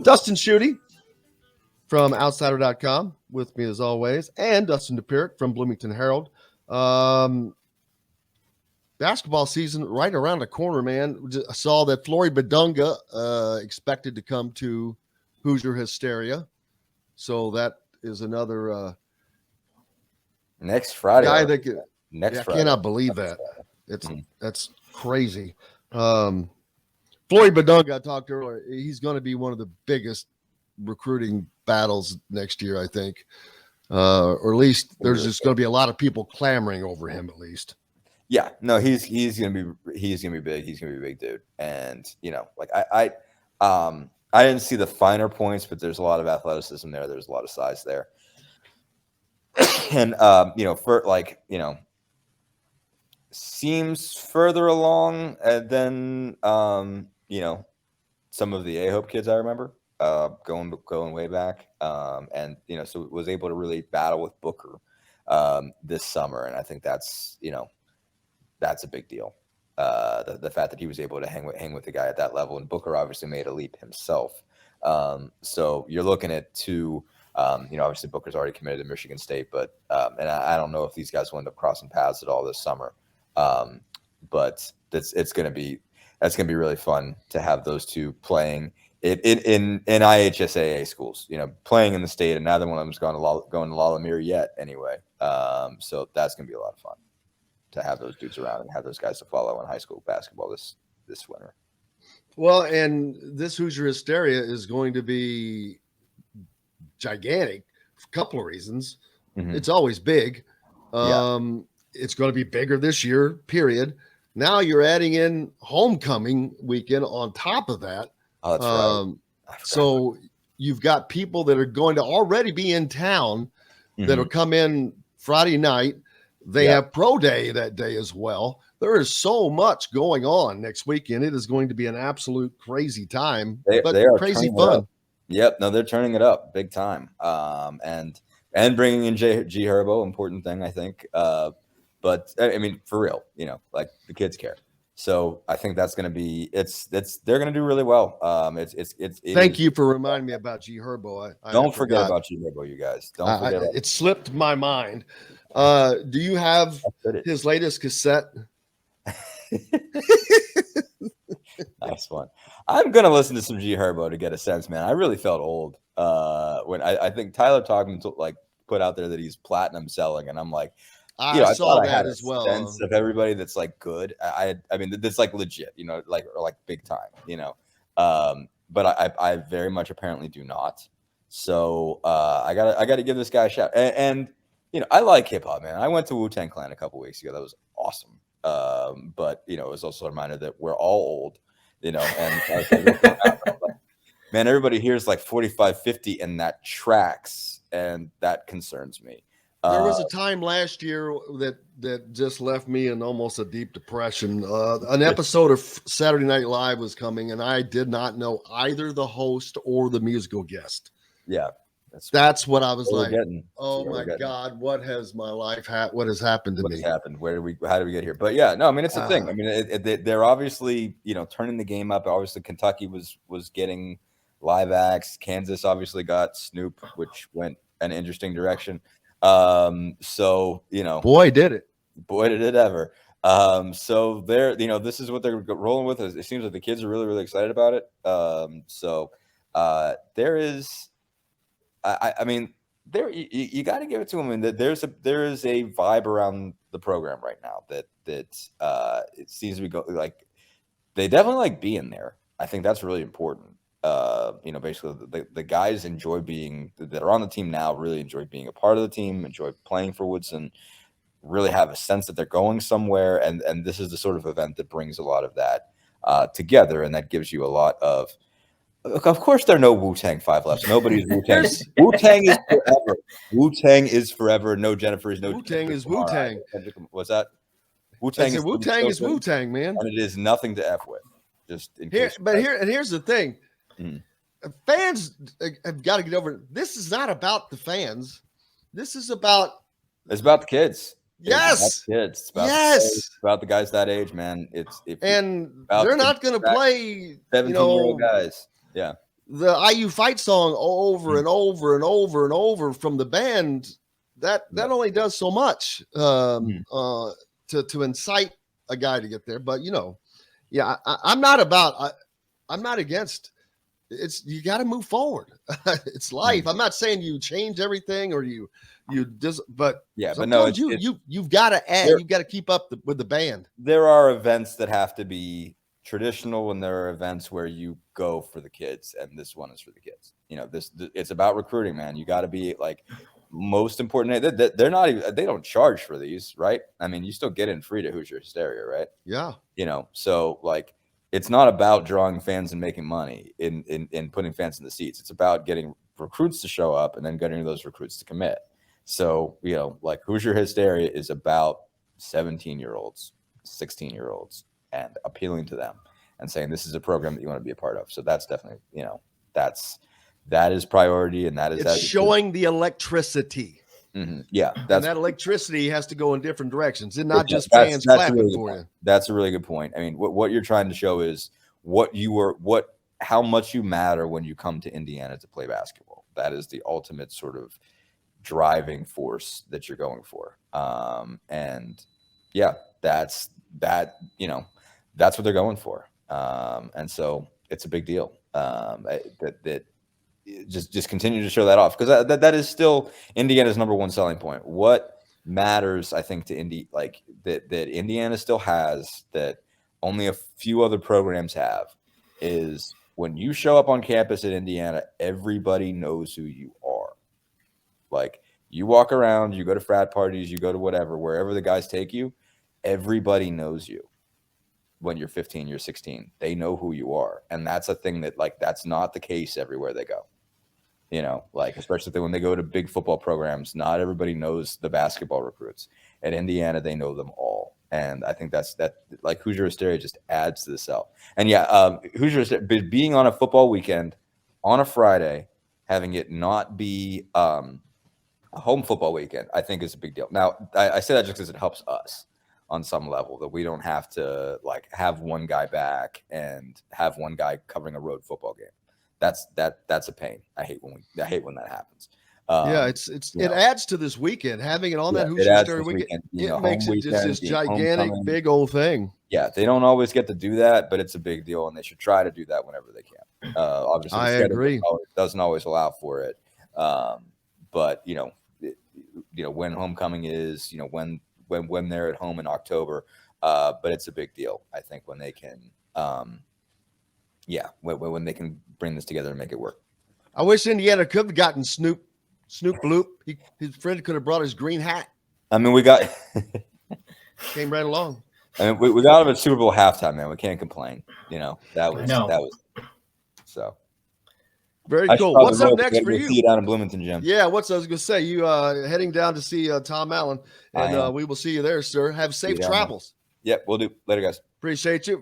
Dustin Schutte from Outsider.com with me as always, and Dustin Dopirak from Bloomington Herald. Basketball season right around the corner, man. I saw that Flory Badunga expected to come to Hoosier Hysteria. So that is another next Friday. Guy that could, next Friday. I cannot believe that. That's crazy. Flory Badunga, I talked earlier, he's going to be one of the biggest recruiting battles next year, I think. Or at least there's just going to be a lot of people clamoring over him at least. Yeah, no, he's gonna be big. He's gonna be a big dude. And like I didn't see the finer points, but there's a lot of athleticism there. There's a lot of size there. And seems further along than some of the A-Hope kids I remember going way back. And so was able to really battle with Booker this summer, and I think that's a big deal. The fact that he was able to hang with the guy at that level, and Booker obviously made a leap himself. So you're looking at two. Obviously Booker's already committed to Michigan State, but and I don't know if these guys will end up crossing paths at all this summer. But that's going to be really fun to have those two playing in IHSAA schools. Playing in the state, and neither one of them's going to La Lumiere yet. Anyway, so that's going to be a lot of fun to have those dudes around and have those guys to follow in high school basketball this winter. Well, and this Hoosier Hysteria is going to be gigantic for a couple of reasons. Mm-hmm. It's always big. It's going to be bigger this year, period. Now you're adding in homecoming weekend on top of that. Oh, that's right. So you've got people that are going to already be in town that'll come in Friday night. They have pro day that day as well. There is so much going on next weekend. It is going to be an absolute crazy time, but they are crazy fun. Yep. No, they're turning it up big time. And bringing in G Herbo, important thing, I think. But I mean, for real, like the kids care. So I think that's going to be, they're going to do really well. Thank you for reminding me about G Herbo. Don't forget about G Herbo, you guys. Don't forget. It slipped my mind. Do you have his latest cassette? Nice one. I'm gonna listen to some G Herbo to get a sense, man. I really felt old when I think Tyler Togman put out there that he's platinum selling, and I'm like, I saw that as well. Sense of everybody that's like good. I mean that's like legit, or like big time, But I very much apparently do not. So I gotta give this guy a shout. And I like hip hop, man. I went to Wu-Tang Clan a couple weeks ago. That was awesome. But it was also a reminder that we're all old, and man, everybody here is like 45, 50, and that tracks, and that concerns me. There was a time last year that just left me in almost a deep depression. An episode of Saturday Night Live was coming, and I did not know either the host or the musical guest. Yeah. That's what I was like. Oh my God, what has my life what has happened to me? What has happened? How did we get here? But yeah, no, I mean, it's a thing. I mean, they're obviously, turning the game up. Obviously, Kentucky was getting live acts. Kansas obviously got Snoop, which went an interesting direction. So, boy, did it ever. So they're, this is what they're rolling with. It seems like the kids are really, really excited about it. So there is, I mean, there you got to give it to them. And that there is a vibe around the program right now that it seems to be like they definitely like being there. I think that's really important. Basically the guys enjoy that are on the team now, really enjoy being a part of the team, enjoy playing for Woodson, really have a sense that they're going somewhere. And this is the sort of event that brings a lot of that together. And that gives you a lot of course, there are no Wu-Tang 5 left. Nobody's Wu-Tang. Wu-Tang is forever. Wu-Tang is forever. No Jennifer is no Wu-Tang is Wu-Tang. What's that? Wu-Tang is Wu-Tang, man. And it is nothing to F with. Just in case. But here's the thing. Fans have got to get over it. This is not about the fans. This is about the kids. Yes. It's about the guys that age, man. They're not going to play 17-year-old guys. Yeah. the IU fight song over and over and over and over from the band, that only does so much to incite a guy to get there. But I'm not against. You got to move forward. It's life. I'm not saying you change everything or you just, but but no, you've got to add. You've got to keep up with the band. There are events that have to be traditional, and there are events where you go for the kids, and this one is for the kids. It's about recruiting, man. You got to be like most important. They're not even. They don't charge for these, right? I mean, you still get in free to Hoosier Hysteria, right? Yeah. So like. It's not about drawing fans and making money in putting fans in the seats. It's about getting recruits to show up and then getting those recruits to commit. So, like Hoosier Hysteria is about 17-year-olds, 16-year-olds, and appealing to them and saying this is a program that you want to be a part of. So that's definitely, that is priority, and it's showing the electricity. Mm-hmm. Yeah, and that electricity has to go in different directions, and not just fans clapping really for you. That's a really good point. I mean, what you're trying to show is how much you matter when you come to Indiana to play basketball. That is the ultimate sort of driving force that you're going for. And yeah, that's what they're going for. And so it's a big deal. That just continue to show that off, because that is still Indiana's number one selling point. What matters, I think, to Indy, like that Indiana still has that only a few other programs have, is when you show up on campus at Indiana, everybody knows who you are. Like, you walk around, you go to frat parties, you go to wherever the guys take you, everybody knows you. When you're 15, you're 16, they know who you are. And that's a thing that, like, that's not the case everywhere they go. Like, especially when they go to big football programs, not everybody knows the basketball recruits. At Indiana, they know them all. And I think that like Hoosier Hysteria just adds to the sell. And Hoosier Hysteria, being on a football weekend on a Friday, having it not be a home football weekend, I think is a big deal. Now, I say that just because it helps us on some level, that we don't have to like have one guy back and have one guy covering a road football game. That's a pain. I hate when that happens. It adds to this weekend, having it on that Hoosier Hysteria weekend. It makes it just this gigantic, big old thing. Yeah, they don't always get to do that, but it's a big deal, and they should try to do that whenever they can. Obviously, I agree. Doesn't always allow for it, but when homecoming is, when they're at home in October, but it's a big deal, I think, when they can. When they can bring this together and make it work. I wish Indiana could have gotten Snoop Bloop. His friend could have brought his green hat. I mean, we got came right along. I mean, we got him at Super Bowl halftime, man. We can't complain. That was so very cool. What's up next for you? See you down in Bloomington, Jim. Yeah, I was going to say? You heading down to see Tom Allen, and we will see you there, sir. Have safe travels. Yep, we'll do. Later, guys. Appreciate you.